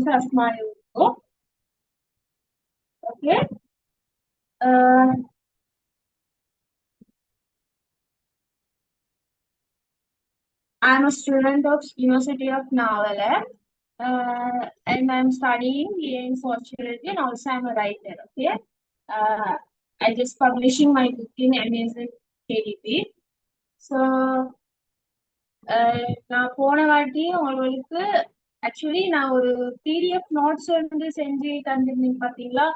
வந்து அஸ்மானி இருக்கும். Okay. I'm a student of University of Nagaland, and I'm studying in sociology, and also I'm a writer. Okay, I just publishing my book in Amazon KDP. So நான் போன வாட்டி உங்களுக்கு actually நான் ஒரு PDF notes வந்து செஞ்சு தந்திருந்தேன் பாத்தீங்களா,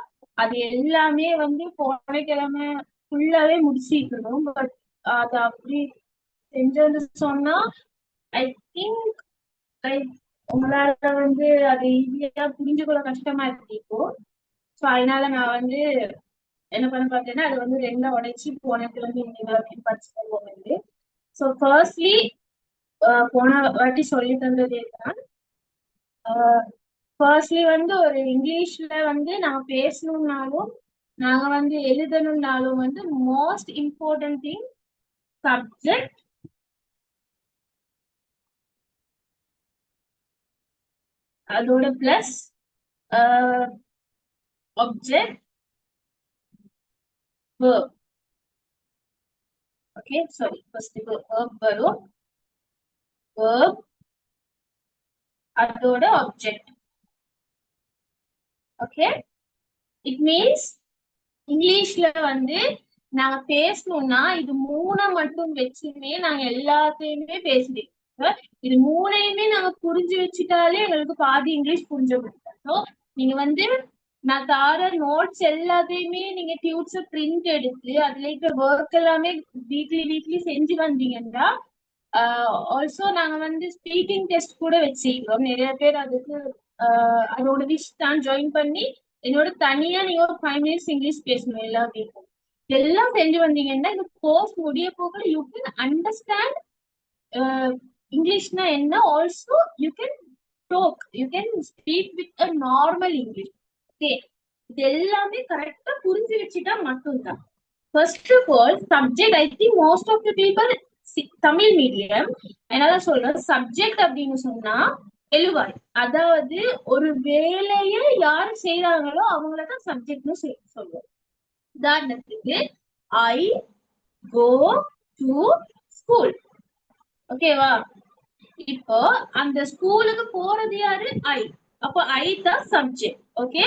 அது எல்லாமே வந்து போன கிழமை ஃபுல்லாவே முடிச்சிருக்கணும். பட் அது அப்படி செஞ்சது சொன்னா ஐ திங்க் லைக் உங்களால வந்து அது ஈஸியா புரிஞ்சுக்கொள்ள கஷ்டமா இருக்கு இப்போ. ஸோ அதனால நான் வந்து என்ன பண்ண பார்த்தேன்னா அது வந்து ரெண்டா உடைச்சு போன கிழமை நீங்க அப்படின்னு படிச்சுட்டு போகிறது. ஸோ ஃபர்ஸ்ட்லி போன வாட்டி சொல்லி தந்ததே தான். ஃபர்ஸ்ட்லி வந்து ஒரு இங்கிலீஷ்ல வந்து நாங்க பேசணும்னாலும் நாங்க வந்து எழுதணும்னாலும் வந்து மோஸ்ட் இம்பார்ட்டன்ட் திங் சப்ஜெக்ட், அதோட plus object, verb. Okay, sorry, first verb வரும், verb அதோட object. Okay, it means இங்கிலீஷ்ல வந்து நாங்க பேசணும்னா இது மூணை மட்டும் வச்சுமே நாங்க எல்லாத்தையுமே பேசுறோம். இது மூணையுமே நாங்க புரிஞ்சு வச்சுட்டாலே எங்களுக்கு பாதி இங்கிலீஷ் புரிஞ்ச முடியும். ஸோ நீங்க வந்து நான் தார நோட்ஸ் எல்லாத்தையுமே நீங்க டியூட்ஸ் பிரிண்ட் எடுத்து அதுல இருக்கிற ஒர்க் எல்லாமே வீக்லி செஞ்சு வந்தீங்கன்னா, ஆல்சோ நாங்க வந்து ஸ்பீக்கிங் டெஸ்ட் கூட வச்சுக்கிறோம். நிறைய பேர் அதுக்கு அதோட விஷ் தான் ஜாயின் பண்ணி என்னோட தனியா நீங்க ஒரு 5 minutes இங்கிலீஷ் பேசணும் எல்லா வீக்கும். எல்லாம் செஞ்சு வந்தீங்கன்னா இந்த கோர்ஸ் முடிய போக யூ கேன் அண்டர்ஸ்டாண்ட் இங்கிலீஷ்னா என்ன. Also you can talk, you can speak with a normal English. Okay, இது எல்லாமே கரெக்டா புரிஞ்சு வச்சுட்டா மட்டும்தான். First of all subject, I think most of the people Tamil medium என்னால சொல்றேன். சப்ஜெக்ட் அப்படின்னு சொன்னா எழுவாய், அதாவது ஒரு வேலையை யாரு செய்யறாங்களோ அவங்களதான் சப்ஜெக்ட்னு சொல்லுவோம். உதாரணத்துக்கு ஐ கோ டு ஸ்கூல். ஓகேவா, இப்போ அந்த ஸ்கூலுக்கு போறது யாரு? ஐ. அப்போ ஐ தான் சப்ஜெக்ட். ஓகே,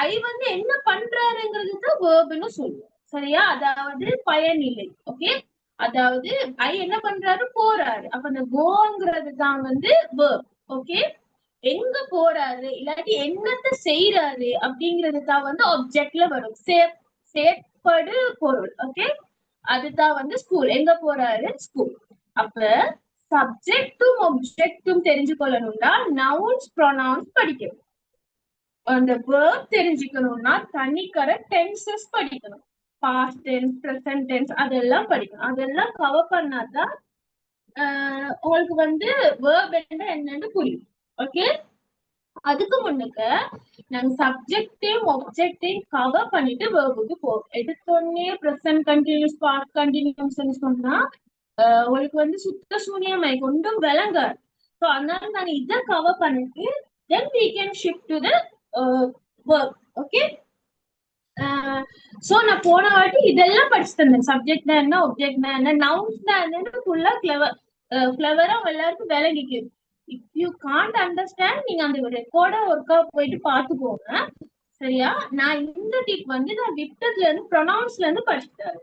ஐ வந்து என்ன பண்றாருங்கிறது தான் வேர்ப்னு சொல்லுவோம். சரியா, அதாவது பயனில்லை. ஓகே, அதாவது ஐ என்ன பண்றாரு? போறாரு. அப்ப அந்த கோங்கிறது தான் வந்து வேர்ப். ஓகே, எங்க போறாரு இல்லாட்டி என்னத்த செய்யறாரு அப்படிங்கிறது தான் வந்து ஆப்ஜெக்ட்ல வரும். செயற்படு பொருள். ஓகே, அதுதான் வந்து ஸ்கூல். எங்க போறாரு? ஸ்கூல். அப்ப சப்ஜெக்டும் ஆப்ஜெக்டும் தெரிஞ்சு கொள்ளணும்னா நவுன்ஸ் ப்ரொனவுன்ஸ் படிக்கணும். அந்த வேர்ப் தெரிஞ்சுக்கணும்னா தனிக்கர டென்சஸ் படிக்கணும். பாஸ்ட் டென்ஸ், பிரசன்ட் டென்ஸ் அதெல்லாம் படிக்கணும். அதெல்லாம் கவர் பண்ணாதான் உங்களுக்கு வந்து வேர்ப் என்னன்னு புரியும். ஓகே, அதுக்கு முன்னுக்கு நாங்க சப்ஜெக்டையும் ஆப்ஜெக்டையும் கவர் பண்ணிட்டு வேர்புக்கு போவோம். எடுத்தோடனே பிரசன்ட் கண்டினியூஸ், பாஸ்ட் கண்டினியூஸ் சொன்னா உங்களுக்கு வந்து சுத்த சூனியமாய் ஒன்றும் விளங்காது. ஸோ அதனால நாங்க இதை கவர் பண்ணிட்டு தென் we can shift to the verb. Okay, so நான் போன வாட்டி இதெல்லாம் படிச்சு தந்தேன். சப்ஜெக்ட்னா என்ன, ஆப்ஜெக்ட்னா என்ன, நவுன்ஸ்னா என்னன்னு ஃபுல்லா கிளவரா எல்லாருக்கும் விளங்கிக்கு. இஃப் யூ காண்ட் அண்டர்ஸ்டாண்ட் நீங்க அந்த ரெக்கார்ட ஒர்க்கா போயிட்டு பாத்துக்கோங்க. சரியா, நான் இந்த டிப் வந்து நான் விட்டதுல இருந்து ப்ரொனவுன்ஸ்ல இருந்து படிச்சுட்டாரு.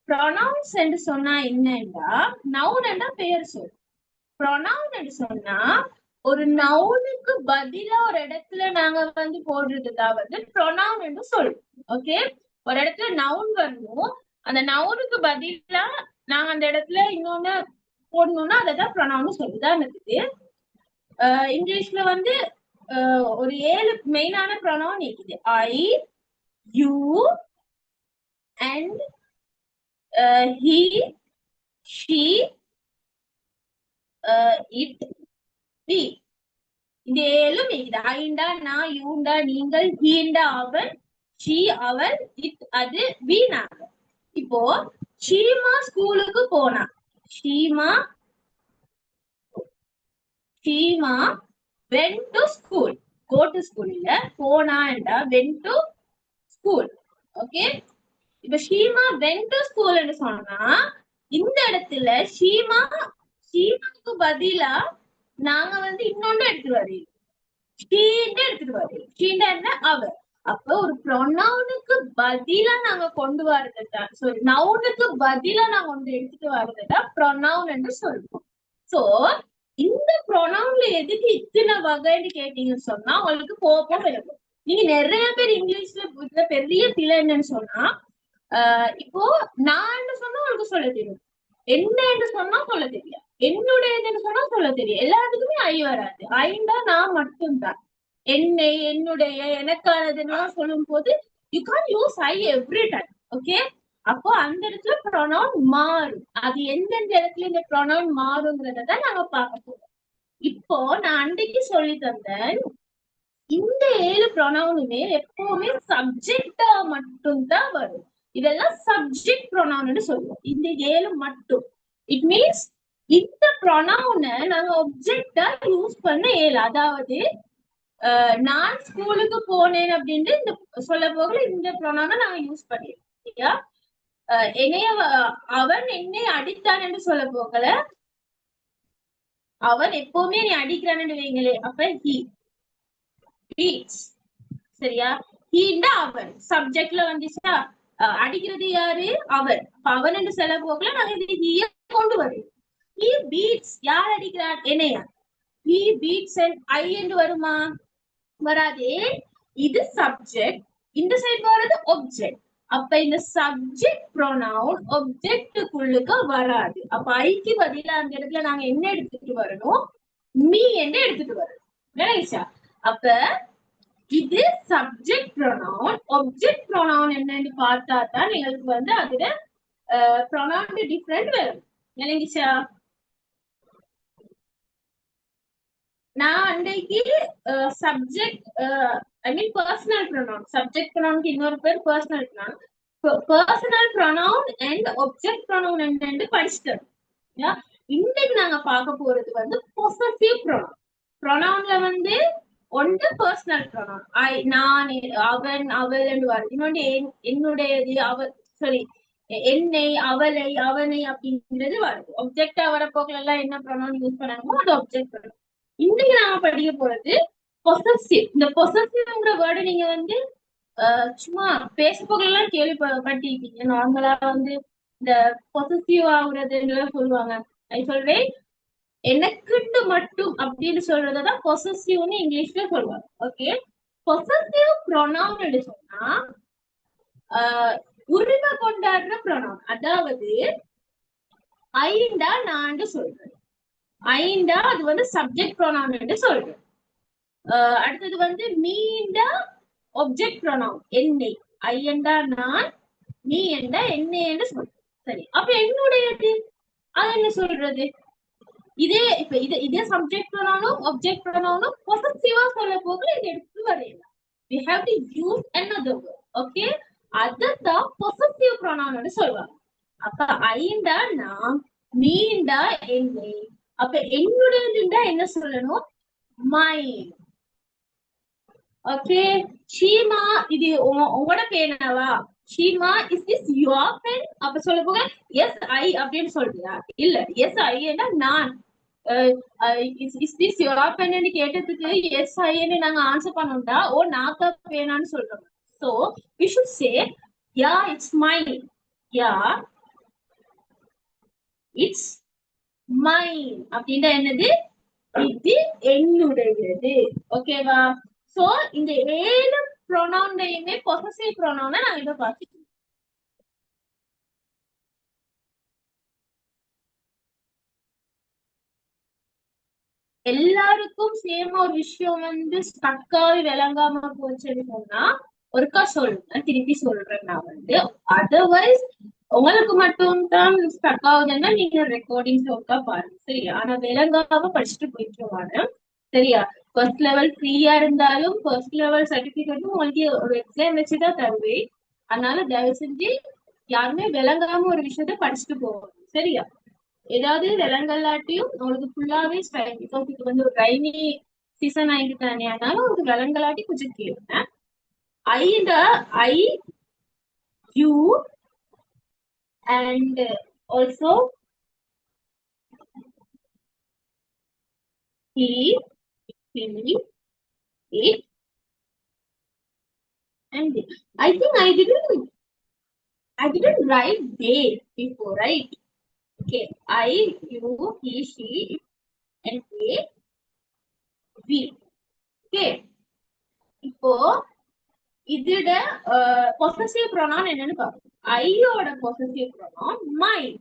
ப்ரொனவுன்ஸ் என்று சொன்னா என்னன்னா நவுன் என்றா பெயர் சொல். ப்ரொனவுன் என்று சொன்னா ஒரு நவுனுக்கு பதிலா ஒரு இடத்துல நாங்க வந்து போடுறதுதான் வந்து ப்ரொனவுன் என்று சொல்றோம். ஓகே, ஒரு இடத்துல நவுன் வரணும், அந்த நவுனுக்கு பதிலா நாங்க அந்த இடத்துல இன்னொன்னு போடணும்னா அதான் ப்ரொனவுன் சொல்லுவோம். உதாரணத்துக்கு இங்கிலீஷ்ல வந்து ஒரு 7 மெயினான ப்ரொனவுன் இருக்குது. I, you and he, she, it, we. இந்த 7 இது ஐண்டா நான், யூண்டா நீங்கள், ஹீண்டா அவன், ஷீ அவள், இட் அது, வி நாங்க. இப்போ ஷீமா ஸ்கூலுக்கு போனா, Sheema went to school. Go to school இல்ல, போனாண்டா went to school. ஓகே, இப்ப ஷீமா went to school ன்னு சொன்னா இந்த இடத்துல ஷீமாக்கு பதிலா நாங்க வந்து இன்னொன்னு எடுத்துட்டு வரீங்க, ஷீன்னு எடுத்துட்டு வரீங்க. ஷீன்னா என்ன, அவர். அப்ப ஒரு ப்ரொனவுனுக்கு பதிலா நாங்க கொண்டு வரதுதான், சாரி நவுனுக்கு பதிலா நாங்க ஒன்று எடுத்துட்டு வரதுதான் ப்ரொனவுன் என்று சொல்றோம். சோ இந்த ப்ரொனவுன்ல எதுக்கு இத்தனை வகைன்னு கேட்டீங்கன்னு சொன்னா உங்களுக்கு கோபம் இருக்கும். நீங்க நிறைய பேர் இங்கிலீஷ்ல பெரிய பிழை என்னன்னு சொன்னா, இப்போ நான் சொன்னா உங்களுக்கு சொல்ல தெரியும், என்னன்னு சொன்னா சொல்ல தெரியும், என்னுடையதுன்னு சொன்னா சொல்ல தெரியும். எல்லாத்துக்குமே ஐ வராது. ஐந்தா நான் மட்டும்தான். என்னை, என்னுடைய, எனக்கானதுன்னு சொல்லும் போது you can use I every time. Okay, அப்போ அந்த இடத்துல ப்ரொனவுன் மாறும். அது எந்தெந்த இடத்துல இந்த ப்ரொனவுன் மாறுங்கிறத நாங்க பார்க்க போறோம். இப்போ நான் அன்றைக்கு சொல்லி தந்தேன், இந்த 7 ப்ரொனவுனுமே எப்பவுமே சப்ஜெக்டா மட்டும்தான் வரும். இதெல்லாம் சப்ஜெக்ட் ப்ரொனவுன் சொல்லுவோம். இந்த 7 மட்டும். இட் மீன்ஸ் இந்த ப்ரொனவுனை நாங்க ஆப்ஜெக்டா யூஸ் பண்ண 7. அதாவது நான் ஸ்கூலுக்கு போனேன் அப்படின்ட்டு இந்த சொல்ல போகல இந்த ப்ரொனவுனை நாங்க யூஸ் பண்ணிருக்கோம். என்னைய அவன் என்னை அடித்தான் என்று சொல்ல போகல, அவன் எப்பவுமே நீ அடிக்கிறான்னு வைங்களே, அப்ப ஹி பீட்ஸ். சரியா, ஹீண்டா அவன் சப்ஜெக்ட்ல வந்துச்சா, அடிக்கிறது யாரு, அவன். அவன் என்று சொல்ல போகல நாங்க இது ஹீய கொண்டு வருவோம். ஹி பீட்ஸ், யார் அடிக்கிறார், என்னையா. ஹி பீட்ஸ் அண்ட் ஐ என்று வருமா, வராதே. இது சப்ஜெக்ட், இந்த சைடு வர்றது ஆப்ஜெக்ட். அப்ப இந்த சப்ஜெக்ட் ப்ரொனவுன் ஆப்ஜெக்டுக்குள்ளுக்கு வராது. அப்ப ஐக்கு பதிலா அந்த இடத்துல நாங்க என்ன எடுத்துட்டு வரணும், மீ என்று எடுத்துட்டு வரணும். நினைச்சா, அப்ப இது சப்ஜெக்ட் ப்ரொனவுன். ஆப்ஜெக்ட் ப்ரொனவுன் என்னன்னு பார்த்தா தான் எங்களுக்கு வந்து அதுல ப்ரொனவுன் டிஃபரெண்ட் வரும். நினைச்சா, நான் அன்றைக்கு subject I mean personal pronoun, subject ப்ரொனவுனுக்கு இன்னொரு பேர் personal pronoun. Personal pronoun and object pronoun என்னன்னு படிச்சுட்டோம். இன்னைக்கு நாங்க பார்க்க போறது வந்து பொசசிவ் ப்ரொனவுன். ப்ரொனவுன்ல வந்து ஒன்று பர்சனல் ப்ரொனவுன், ஐ, நான், அவன், அவள் என்று வருது. இன்னொன்று என்னுடையது, அவள், சாரி என்னை, அவளை, அவனை அப்படின்றது வருது. ஆப்ஜெக்டா வரப்போக்கள் எல்லாம் என்ன ப்ரொனவுன் யூஸ் பண்ணணுமோ அது ஆப்ஜெக்ட் ப்ரொனவுன். இன்னைக்கு நாம படிக்க போறது பொசசிவ். இந்த பொசசிவ்ங்கிற வேர்டு நீங்க வந்து சும்மா பேஸ்புக்ல எல்லாம் கேள்விப்பட்டிருக்கீங்க. நார்மலா வந்து இந்த பொசசிவ் ஆகுறதுன்னு சொல்லுவாங்க. அது சொல்றேன், எனக்குண்டு மட்டும் அப்படின்னு சொல்றதான் பொசசிவ்னு இங்கிலீஷ்ல சொல்லுவாங்க. ஓகே, பொசசிவ் ப்ரொனவுன் சொன்னா உரிமை கொண்டாடுற ப்ரொனவுன். அதாவது ஐண்டா நான் சொல்றேன், ஐண்டா அது வந்து சப்ஜெக்ட் ப்ரொனவுன் சொல்றேன். அடுத்தது வந்து மீண்டா ஆப்ஜெக்ட் ப்ரொனவுன், என்னை. ஐ என்றா நான், நீ என்றா என்னை என்று சொல்றேன். சரி, அப்ப என்னுடையது அது என்ன சொல்றது, இதே இப்ப இதே சப்ஜெக்ட் ப்ரொனவுனும் ஆப்ஜெக்ட் ப்ரொனவுனும் பொசசிவா சொல்ல போக இதை எடுத்து வரையலாம். we have to use another word. Okay, அதத்தான் பொசசிவ் ப்ரொனவுன் சொல்லுவாங்க. அப்ப ஐண்டா நான், மீண்டா என்னை. அப்ப என்னுடையதுண்டா என்ன சொல்லணும், மைன். ஓகே, ஷீமா இது உங்களோட பேனாவா, Sheema is this your pen. அப்ப சொல்ல போக எஸ் ஐ அப்படின்னு சொல்றியா, இல்ல எஸ் ஐ என்ன நான், இஸ் திஸ் யுவர் பென் கேட்டதுக்கு எஸ் ஐன்னு நாங்க ஆன்சர் பண்ணோம்டா, ஓ நாக்கா பேனான்னு சொல்றோம். So we should say yeah it's mine, yeah it's mine அப்படின்னா என்னது, இது என்னுடையது. ஓகேவா, சோ இந்த 7 ப்ரொனவுன்டையுமே பொசசிவ் ப்ரொனவுனை நாங்க இதை பார்த்துக்கோம். எல்லாருக்கும் சேம் ஒரு விஷயம் வந்து ஸ்டக்காவே விளங்காம போச்சுன்னு சொன்னா ஒருக்கா சொல்லுங்க, திருப்பி சொல்றேன் நான் வந்து. அதர்வைஸ் உங்களுக்கு மட்டும் தான் ஸ்டக் ஆகுதுன்னா நீங்க ரெக்கார்டிங்ஸ் ஒர்க்கா பாருங்க, சரியா. ஆனா விளங்காம படிச்சுட்டு போயிட்டுருவாங்க, சரியா. ஃபர்ஸ்ட் லெவல் ஃப்ரீயா இருந்தாலும் ஃபர்ஸ்ட் லெவல் சர்டிபிகேட்டும் உங்களுக்கு ஒரு எக்ஸாம் வச்சுதான் தருவேன். அதனால தயவு செஞ்சு யாருமே விளங்காம ஒரு விஷயத்த படிச்சுட்டு போவாங்க, சரியா. ஏதாவது விலங்கல்லாட்டியும் உங்களுக்கு ஃபுல்லாவே பிகாஸ் இது வந்து ஒரு ரைனி டிசன் ஆயிட்டு தானே, அதனால ஒரு விலங்கலாட்டி கொஞ்சம் கேளுங்க. I, you, and also he, it, and they. I think I didn't write they before, right? Okay, I, you, he, she, and they, we. Okay, இப்போ இதோட பொசசிவ் ப்ரொனவுன் என்னன்னு பார்ப்போம். ஐயோட பொசசிவ் ப்ரொனவுன் மைன்.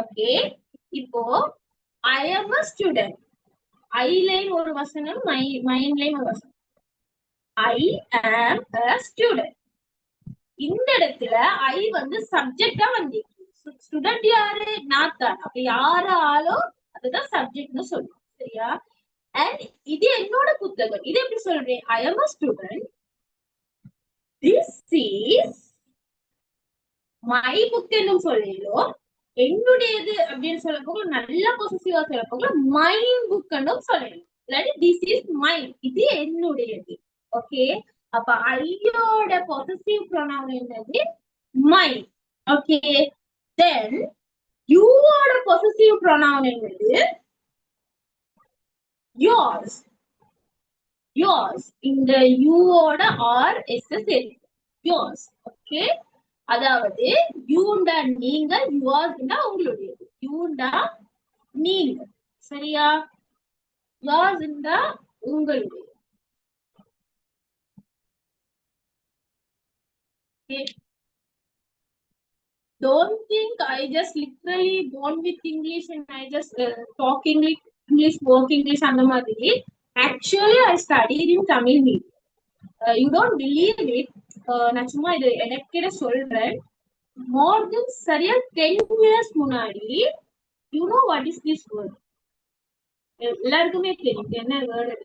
ஓகே, இப்போ ஐ ஆம் a ஸ்டூடெண்ட். ஐ லைன் ஒரு வசனம், மைன் line ஒரு வசனம். ஐ ஆம் a ஸ்டூடெண்ட். இந்த இடத்துல ஐ வந்து சப்ஜெக்டா வந்து ஸ்டூடெண்ட் யாரு, நான் தான். அப்ப யாரு ஆளோ அதுதான் சப்ஜெக்ட்னு சொல்லுவோம். சரியா? அண்ட் இது என்னோட புத்தகம். இது எப்படி சொல்றேன்? ஐ ஆம் a student. This is my book என்னும் சொல்லிடும். என்னுடையது அப்படின்னு சொல்ல போக நல்ல பொசிட்டிவா சொல்ல போக மைன் புக் சொல்லணும். இல்லாட்டி திஸ் இஸ் மைன், இது என்னுடையது. ஓகே, அப்ப ஐயோட பொசிட்டிவ் ப்ரொனவுன் என்னது? மைன். ஓகே, தென் யூவோட பொசிட்டிவ் ப்ரொனவுன் என்னது? yours. yours. இந்த யூவோட ஆர் எஸ் yours. ஓகே, அதாவது யூண்டா நீங்க, யுவர்ஸ்டா உங்களுடையது. யூண்டா நீங்க, சரியா? யுவர்ஸ்டா உங்களுடையது. Okay. Don't think I just literally born with English and I just talk English, work English அந்த மாதிரி. Actually I studied in Tamil medium. You don't believe it. நான் சும்மா இது எனக்கே சொல்றேன். More than சரியா 10 years முன்னாடி, you know what is this word? எல்லாருக்குமே தெரியும் என்ன வேர்டு?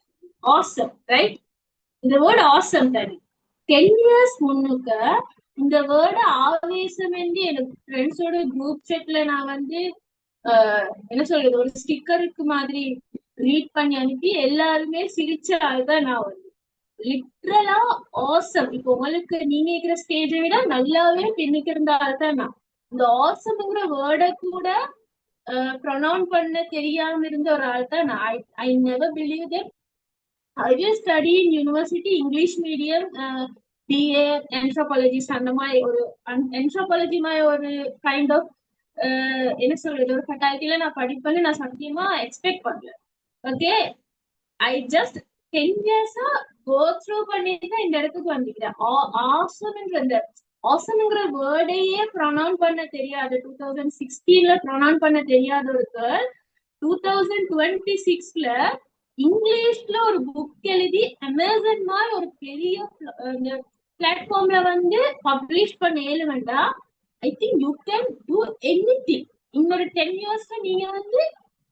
awesome, right? இந்த வேர்டு awesome தானே. 10 years முன்னுக்க இந்த வேர்டு ஆவேசம் என்று எனக்கு ஃப்ரெண்ட்ஸோட குரூப் செட்ல நான் வந்து என்ன சொல்றது, ஒரு ஸ்டிக்கருக்கு மாதிரி ரீட் பண்ணி அனுப்பி எல்லாருமே சிரிச்ச ஆள்தான் நான் வந்து. லிட்ரலா ஆசம். இப்போ உங்களுக்கு நீங்க இருக்கிற ஸ்டேஜை விட நல்லாவே பின்னுக்கு இருந்த ஆள் தான் நான். இந்த ஆசம்ங்கிற வேர்டை கூட ப்ரொனவுன் பண்ண தெரியாம இருந்த ஒரு ஆள் தான் நான். I never believe that. I just study in university English medium, BA anthropologist அந்த மாதிரி ஒரு anthropology மாதிரி ஒரு கைண்ட் ஆஃப் என்ன சொல்றது, ஒரு ஃபேக்கல்ட்டில நான் படிப்பேன்னு நான் சத்தியமா எக்ஸ்பெக்ட் பண்ணல. ஓகே, ஐ ஜஸ்ட் 10 இயர்ஸா கோ த்ரூ பண்ணிட்டு தான் இந்த இடத்துக்கு வந்துக்கிறேன். ஆசம்ங்கிற இந்த ஆசம்ங்கிற வேர்டையே ப்ரொனவுன் பண்ண தெரியாது. 2016 ப்ரொனவுன் பண்ண தெரியாத ஒரு கேர்ள் 2026 இங்கிலீஷ்ல ஒரு புக் எழுதி அமேசான் மாதிரி ஒரு பெரிய பிளாட்ஃபார்ம்ல வந்து பப்ளிஷ் பண்ண ஏழுவேண்டா. I think you can do anything. இன்னொரு 10 இயர்ஸ்ல நீங்க வந்து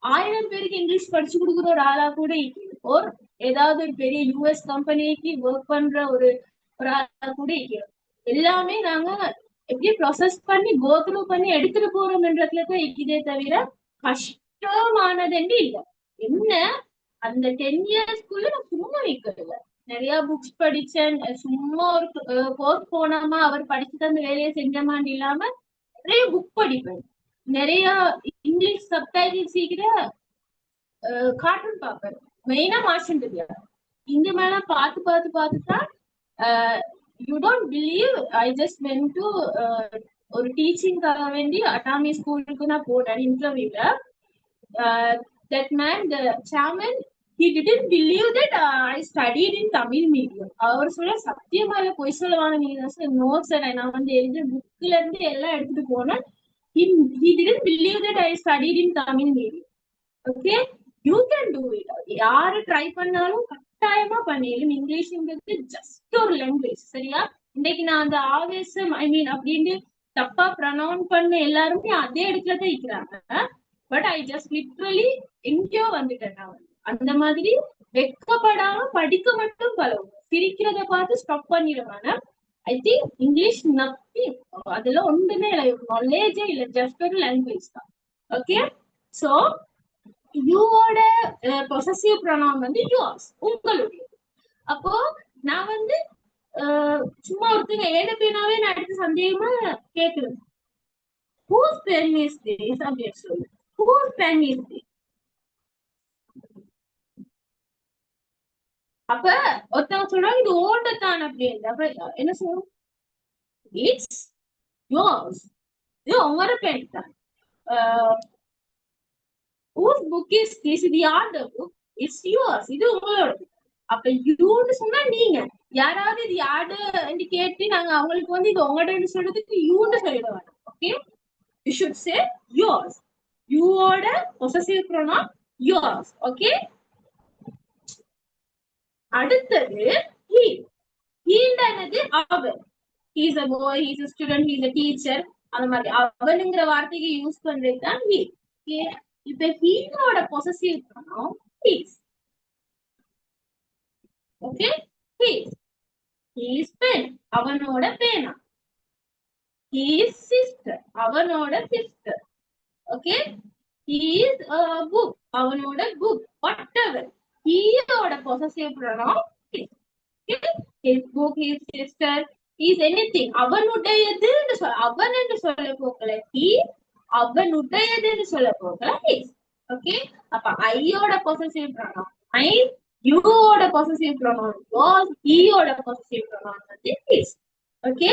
1000 பேருக்கு இங்கிலீஷ் படிச்சு கொடுக்குற ஒரு ஆளா கூட இருக்கணும். ஒரு ஏதாவது ஒரு பெரிய யூஎஸ் கம்பெனிக்கு ஒர்க் பண்ற ஒரு ஆளா கூட இருக்கணும். எல்லாமே நாங்க எப்படி ப்ராசஸ் பண்ணி கோ த்ரூ பண்ணி எடுத்துட்டு போறோம்ன்றதுல தான் இருக்குதே தவிர கஷ்டமானது இல்லை. என்ன அந்த 10 இயர்ஸ்க்குள்ள நான் சும்மா வைக்கல. நிறைய புக்ஸ் படிச்சேன். சும்மா ஒரு கோர்ஸ் போனாமா அவர் படிச்சு தந்த வேலையை செஞ்சமான்னு இல்லாம நிறைய புக் படிப்பேன். நிறைய இங்கிலீஷ் சப்டைட்டில் சீக்கிர கார்ட்டூன் பார்ப்பேன். மெயினா மாஸ்டர் தெரியாது. இந்த மேல பார்த்து பார்த்து பார்த்துதான் you don't believe I just went to ஒரு டீச்சிங்காக வேண்டி அட்டாமி ஸ்கூலுக்கு நான் போனேன் இன்டர்வியூல. that man, the chairman, he didn't believe that I studied in Tamil medium. அவர் சொல்ல சத்தியமால பொய் சொல்லவான நீங்க நோட்ஸ் நான் வந்து எழுதி புக்ல இருந்து எல்லாம் எடுத்துட்டு போனேன். he didn't believe that I studied in Tamil medium. Okay, you can do it. யாரு ட்ரை பண்ணாலும் கட்டாயமா பண்ணிடலாம். இங்கிலீஷ்ங்கிறது ஜஸ்ட் ஒரு லாங்குவேஜ். சரியா? இன்னைக்கு நான் அந்த ஆவேசம் ஐ மீன் அப்படின்னு தப்பா ப்ரொனவுன் பண்ண எல்லாருமே அதே இடத்துல தான் இருக்கிறாங்க. பட் ஐ ஜஸ்ட் லிட்ரலி எங்கேயோ வந்துட்டேன் நான். அந்த மாதிரி வெக்கப்படாம படிக்க மட்டும் பழகும். சிரிக்கிறத பார்த்து ஸ்டாப் பண்ணிடுவாங்க. ஐ திங்க் இங்கிலீஷ் நத்திங், அதெல்லாம் ஒன்றுமே இல்லை, நாலேஜே இல்லை, ஜஸ்ட் ஒரு லாங்குவேஜ் தான். ஓகே, ஸோ யூவோட பொசசிவ் ப்ரொனவுன் வந்து யுவர்ஸ், உங்களுடைய. அப்போ நான் வந்து சும்மா ஒருத்தங்க ஏன பேனாவே நான் எடுத்து சந்தேகமா கேக்குறேன், whose pen is this அப்படின்னு சொல்லு. whose pen is this? அப்ப ஒருத்தவங்க சொல்றாங்க இது ஓண்டத்தான் அப்படின்னு. அப்ப என்ன சொல்லுவோம்? இட்ஸ் யோர்ஸ், இது உங்களோட பென் தான். whose book is this? இது யாரோட புக்? இட்ஸ் யோர்ஸ், இது உங்களோட. அப்ப யூன்னு சொன்னா நீங்க. யாராவது இது யாருன்னு கேட்டு நாங்க அவங்களுக்கு வந்து இது உங்களோட சொல்றதுக்கு யூன்னு சொல்லிட வேண்டாம். Okay, you should say yours. யூவோட பொசசிவ் ப்ரோனவுன் யோர்ஸ். ஓகே, அடுத்தது he. என்னது? அவர். he is a boy, he is a student, he is a teacher. அந்த மாதிரி அவனுங்கிற வார்த்தைக்கு யூஸ் பண்றது தான் he. ஓகே, இப்ப ஹீனோட possessive pronoun his. Okay, his. his pen, அவனோட பேனா. his sister, அவனோட sister. ஓகே, his book, அவனோட book. whatever, ஹீயோட possessive pronoun his. his book, his sister, is anything. அவனுடையது என்று சொல்ல, அவன் என்று சொல்ல போகல he, அவனுடையது சொல்ல போகல his. ஓகே, அப்ப ஐயோட பொசசிவ் ப்ரோனவுன் ஐ, யூவோட பொசசிவ் ப்ரோனவுன் was, ஹீயோட பொசசிவ் ப்ரோனவுன் வந்து his. ஓகே,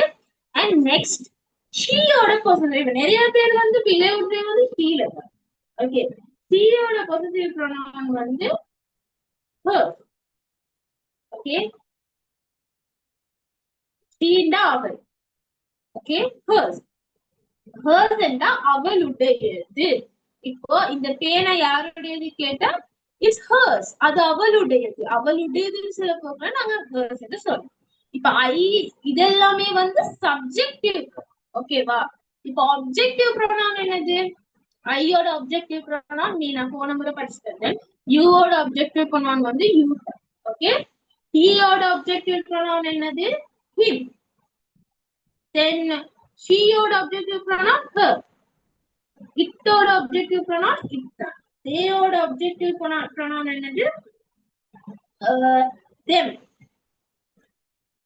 அண்ட் நெக்ஸ்ட் ஷீயோட பொசசிவ். நிறைய பேர் வந்து பிழை உடைய வந்து ஷீல தான். ஓகே, ஷீயோட பொசசிவ் ப்ரோனவுன் வந்து her. ஓகே, ஷீண்டா அவள். Okay, hers. hers என்றா அவளுடையது. இப்போ இந்த பேனா யாருடையது கேட்டா இட்ஸ் hers, அது அவளுடையது. அவளுடையதுன்னு சொல்ல போக நாங்க hers என்று சொல்றோம். இப்ப ஐ இதெல்லாமே வந்து சப்ஜெக்டிவ். ஓகேவா? இப்போ ஆப்ஜெக்டிவ் ப்ரோனவுன் என்னது? ஐயோட ஆப்ஜெக்டிவ் ப்ரோனவுன் நீ, நான் போன முறை படிச்சுட்டேன். யூவோட ஆப்ஜெக்டிவ் ப்ரோனவுன் வந்து யூ. ஓகே, ஹீயோட ஆப்ஜெக்டிவ் ப்ரோனவுன் என்னது? him. then ஷீயோட ஆப்ஜெக்டிவ் ப்ரோனவுன் her. இட்டோட ஆப்ஜெக்டிவ் ப்ரோனவுன் it. தேயோட ஆப்ஜெக்டிவ் ப்ரோனவுன் என்னது? them.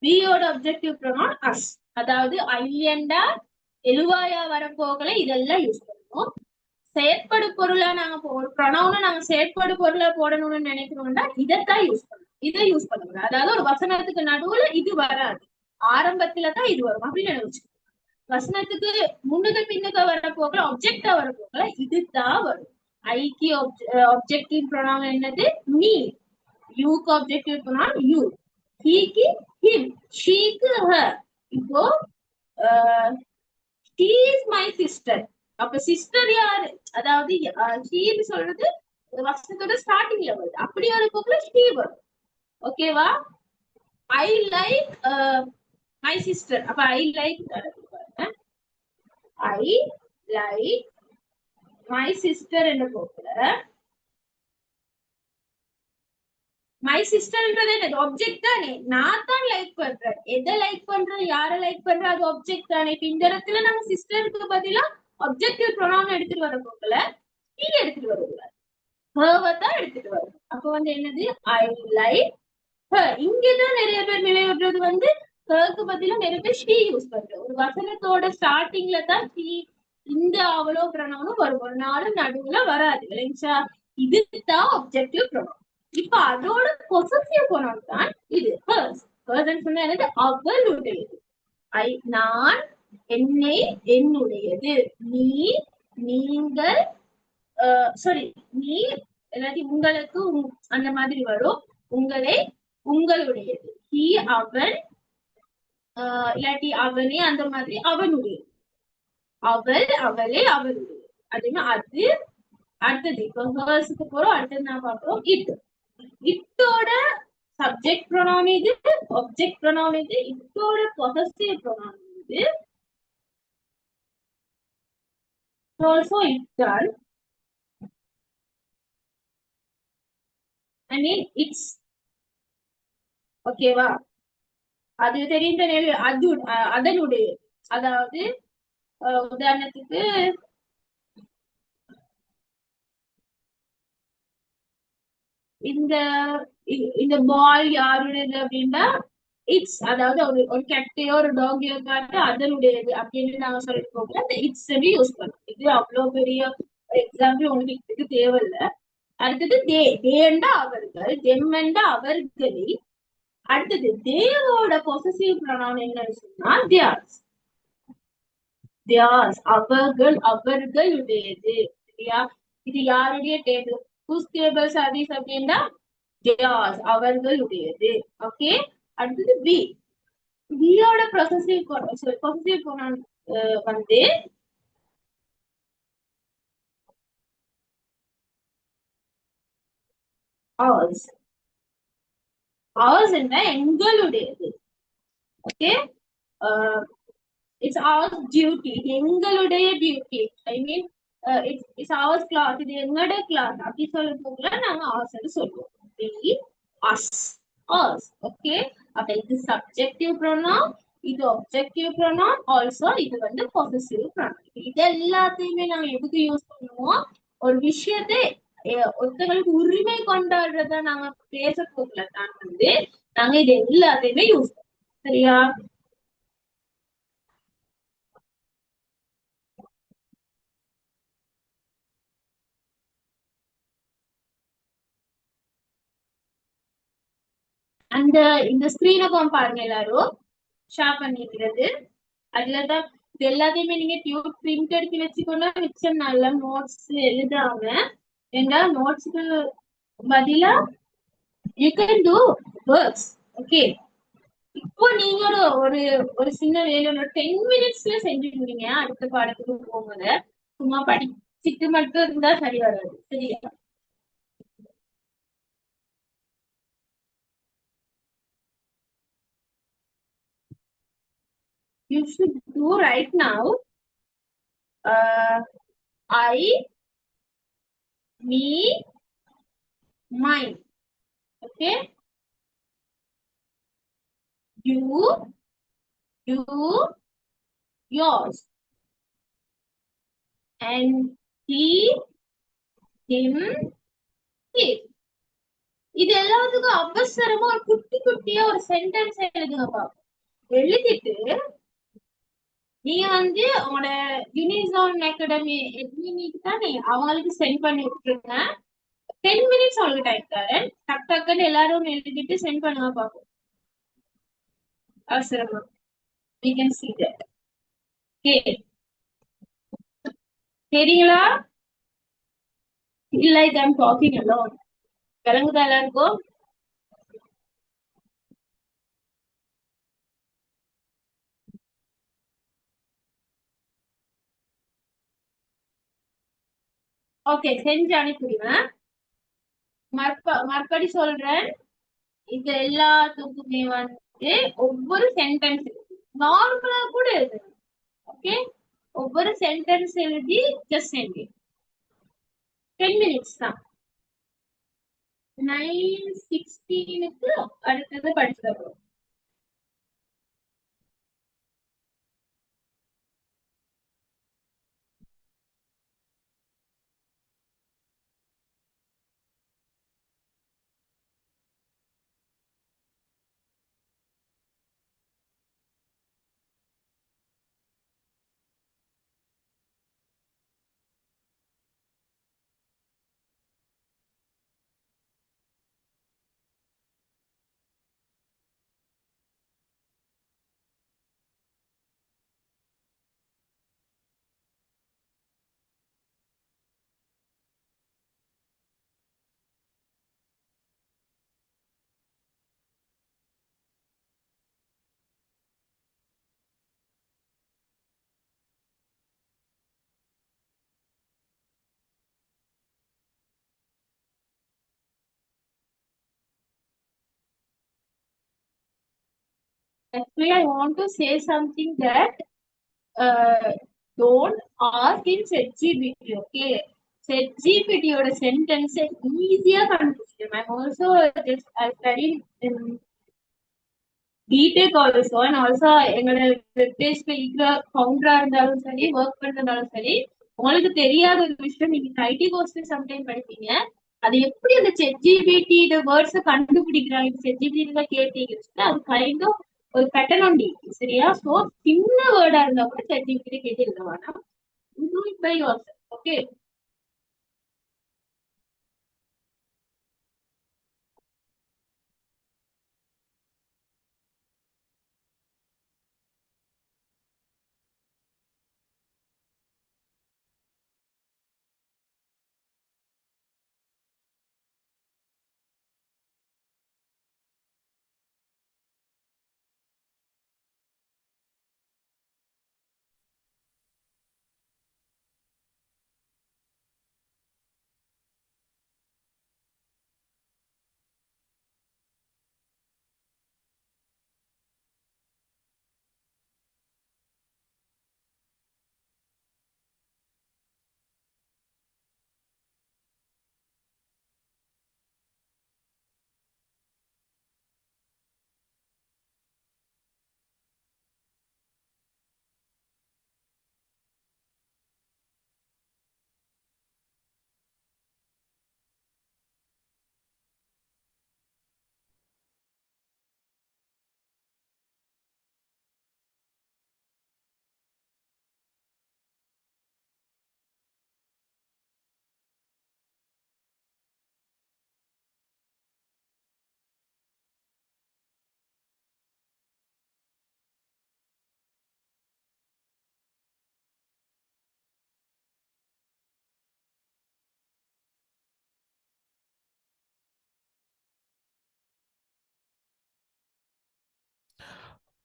வியோட ஆப்ஜெக்டிவ் ப்ரோனவுன் us. அதாவது ஐ என்றா எழுவாயா வரப்போகல இதெல்லாம் யூஸ் பண்ணுவோம். செயற்படு பொருளா நாங்க ப்ரோனவுனை நாங்க செயற்படு பொருளா போடணும்னு நினைக்கிறோம்னா இதைத்தான் யூஸ் பண்ணுவோம். இதை யூஸ் பண்ணுவோம். அதாவது ஒரு வசனத்துக்கு நடுவுல இது வராது, ஆரம்பத்துல தான் இது வரும் அப்படின்னு நினைச்சு. வசனத்துக்கு முன்னுக்கு பின்னுக்கு வர போகல, ஆப்ஜெக்டா வர போகல இதுதான் வரும். ஐக்கு ஆப்ஜெக்டிவ் ப்ரோனவுன் என்னது? மீ. யூக்கு ஆப்ஜெக்டிவ் ப்ரோனவுன் யூ. ஹீக்கு ஹிம். ஷீக்கு ஹர். இப்போ she is my sister. அப்ப சிஸ்டர் யாரு? அதாவது ஷீன்னு சொல்றது வசனத்தோட ஸ்டார்டிங்ல வருது. அப்படி வர போகல ஷீ வரும். ஓகேவா? I like my sister. அப்ப I like, I like my sister என்ற போகல மை சிஸ்டர்ன்றது என்னது? ஆப்ஜெக்ட் தானே. நான் தான் லைக் பண்றேன். எதை லைக் பண்றேன், யாரை லைக் பண்றேன், அது ஆப்ஜெக்ட் தானே. இந்த இடத்துல நம்ம சிஸ்டருக்கு பதிலா ஆப்ஜெக்டிவ் ப்ரோனவுன் எடுத்துட்டு வர போகல he எடுத்துட்டு வரக்கூடாது, her தான் எடுத்துட்டு வரும். அப்போ வந்து என்னது? I like her. இங்கதான் நிறைய பேர் நிலையுறது வந்து ஹர்க்கு பதிலா நிறைய பேர் she யூஸ் பண்றோம். ஒரு வசனத்தோட ஸ்டார்டிங்ல தான் she இந்த அவ்வளோ ப்ரோனவுனும் வரும், ஒரு நாளும் நடுவுல வராது. இல்லைங்களா? இதுதான் ஆப்ஜெக்டிவ் ப்ரோனவுன். இப்ப அதோட பொசசிவ் ப்ரோனவுன் தான் இது hers. hers சொன்னா என்னது? அவளுடையது. ஐ நான், என்னை, என்னுடையது. நீ, நீங்கள், சாரி நீ எல்லாத்தையும் உங்களுக்கு அந்த மாதிரி வரும். உங்களை, உங்களுடையது. ஹி அவன், இல்லாட்டி அவனே அந்த மாதிரி அவனுடையது. அவள், அவளே, அவளுடையது. அதே மாதிரி அது அடுத்தது. இப்போ ஹர்ஸ்க்கு போறோம். அடுத்தது நான் பாக்குறோம் இட். இட்டோட சப்ஜெக்ட் ப்ரோனவுன் இது, ஆப்ஜெக்ட் ப்ரோனவுன் இது. இட்டோட பொசசிவ் ப்ரோனவுன் இது. also it done. I mean it's. ஓகேவா? அது தெரிந்த அது அதனுடைய, அதாவது உதாரணத்துக்கு இந்த இந்த பால் யாருடையது அப்படின்னா இட்ஸ், அதாவது ஒரு கெட்டையோ ஒரு டாகியோ காட்டு அதனுடையது அப்படின்னு நாங்க சொல்லிட்டு போகல. அந்த இட்ஸ் யூஸ் பண்ணோம். இது அவ்வளவு பெரிய எக்ஸாம்பிள் உங்களுக்கு இதுக்கு தேவையில்ல. அடுத்தது தேண்டா அவர்கள், தெம்மண்டா அவர்களை. அடுத்தது தேவோட பொசசிவ் ப்ரொனவுன் என்னன்னு சொன்னா தியார்ஸ். தியார்ஸ் அவர்கள், அவர்களுடையது. சரியா? இது யாருடைய டேபிள்? ஹூஸ் டேபிள் சர்வீஸ் அப்படின்னா தியார்ஸ் அவர்களுடையது. ஓகே. அடுத்தது வி. வியோட பொசசிவ் ப்ரொனவுன் வந்து ours. ours என்ன எங்களுடையது. ஓகே. இட்ஸ் our டியூட்டி, எங்களுடைய duty. I mean it's our class, இது எங்களோட கிளாஸ் அப்படி சொல்லும் போதுல நாங்க ours சொல்லுவோம். we us us. ஓகே. அப்ப இது சப்ஜெக்டிவ் ப்ரோனவுன், இது ஆப்ஜெக்டிவ் ப்ரோனவுன், ஆல்சோ இது வந்து பொசசிவ் ப்ரோனவுன். இது எல்லாத்தையுமே நாங்க எதுக்கு யூஸ் பண்ணுவோம்? ஒரு விஷயத்தை ஒருத்தங்களுக்கு உரிமை கொண்டாடுறத நாங்க பேச போகல தான் வந்து நாங்க இது எல்லாத்தையுமே யூஸ் பண்ணுவோம். சரியா? அந்த இந்த ஸ்கிரீனை பாருங்க எல்லாரும், ஷேர் பண்ணிக்கிறது. அதுலதான் இது எல்லாத்தையுமே நீங்க டியூட் பிரிண்ட் எடுத்து வச்சுக்கொண்டா மிச்சம் நல்ல நோட்ஸ் எழுதாம, ஏன்னா நோட்ஸ்க்கு பதிலா you can two works. Okay. இப்போ நீங்க ஒரு ஒரு சின்ன வேலை ஒரு 10 மினிட்ஸ்ல செஞ்சு முடிங்க. அடுத்த பாடத்துக்கு போகும்போது சும்மா படிச்சுட்டு மட்டும் இருந்தா சரி வராது. சரியா? You should do right now. I, me, mine. Okay. You, yours. And he, him, his. இது எல்லாத்துக்கும் அவசரமா ஒரு குட்டி குட்டியா ஒரு சென்டென்ஸ் எழுதுங்கப்பா. எழுதிட்டு நீங்க வந்து உங்களோட யூனிசோன் அகாடமி எட்மினிக்கு தானே அவங்களுக்கு சென்ட் பண்ணி விட்டுருங்க. 10 மினிட்ஸ் அவங்களுக்கு டைம் தரேன். டக் டக்குன்னு எல்லாரும் எழுதிட்டு சென்ட் பண்ணுங்க பாப்போம். அவசரமா. We can see that. Okay. சரிங்களா? இல்ல இது I'm talking alone. விளங்குதா எல்லாருக்கும்? ஓகே, செஞ்சு அனுப்பிடுங்க. மறுபடி சொல்றேன். இது எல்லாத்துக்குமே வந்து ஒவ்வொரு சென்டென்ஸ் நார்மலா கூட எழுதுங்க. ஓகே. ஒவ்வொரு சென்டென்ஸ் எழுதி ஜஸ்ட் சென்ட். 10 மினிட்ஸ் தான். 9:16 அடுத்தது படிச்சிடறோம். Actually, I want to say something that don't ask in ChatGPT. Okay. ChatGPT ஓட சென்டென்ஸ் ஈஸியா கண்டுபிடிச்சிடும். I'm also just I studied in BTech also and also எங்களோட வெப்பேஜ்ல இருக்கிற ஃபவுண்டரா இருந்தாலும் சரி, ஒர்க் பண்றதாலும் சரி, உங்களுக்கு தெரியாத ஒரு விஷயம் நீங்க ஐடி கோர்ஸ் சம்டைம் படிப்பீங்க. அது எப்படி அந்த ChatGPT இந்த வேர்ட்ஸ் கண்டுபிடிக்கிறாங்க, ChatGPT தான் கேட்டீங்கன்னா அது கைண்ட் ஆஃப் ஒரு பேட்டர்ன் உண்டு. சரியா? சோ சின்ன வேர்டா இருந்தா கூட ChatGPT கேட்டு எழுத வேணாம். Do it by yourself. Okay.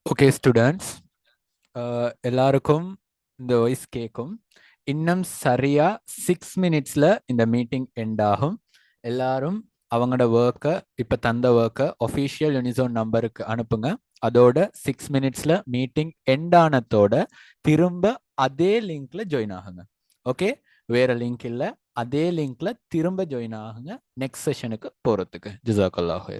Okay students, எல்லாருக்கும் இந்த வாய்ஸ் கேட்கும். இன்னும் சரியா 6 மினிட்ஸ்ல இந்த மீட்டிங் எண்ட் ஆகும். எல்லாரும் அவங்களோட ஒர்க்கை இப்போ தந்த ஒர்க்கை ஒஃபிஷியல் யூனிசோன் நம்பருக்கு அனுப்புங்க. அதோட 6 மினிட்ஸ்ல மீட்டிங் எண்ட் ஆனதோட திரும்ப அதே லிங்க்ல ஜாயின் ஆகுங்க. ஓகே, வேற லிங்க் இல்லை, அதே லிங்க்ல திரும்ப ஜாயின் ஆகுங்க நெக்ஸ்ட் செஷனுக்கு போறதுக்கு. ஜிசாக்கல்லாஹ்.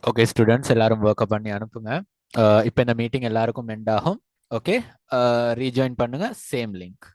ஓகே ஸ்டூடெண்ட்ஸ் எல்லாரும் ஒர்க் பண்ணி அனுப்புங்க. இப்போ இந்த மீட்டிங் எல்லாருக்கும் எண்ட் ஆகும். ஓகே, ரீஜாயின் பண்ணுங்க சேம் லிங்க்.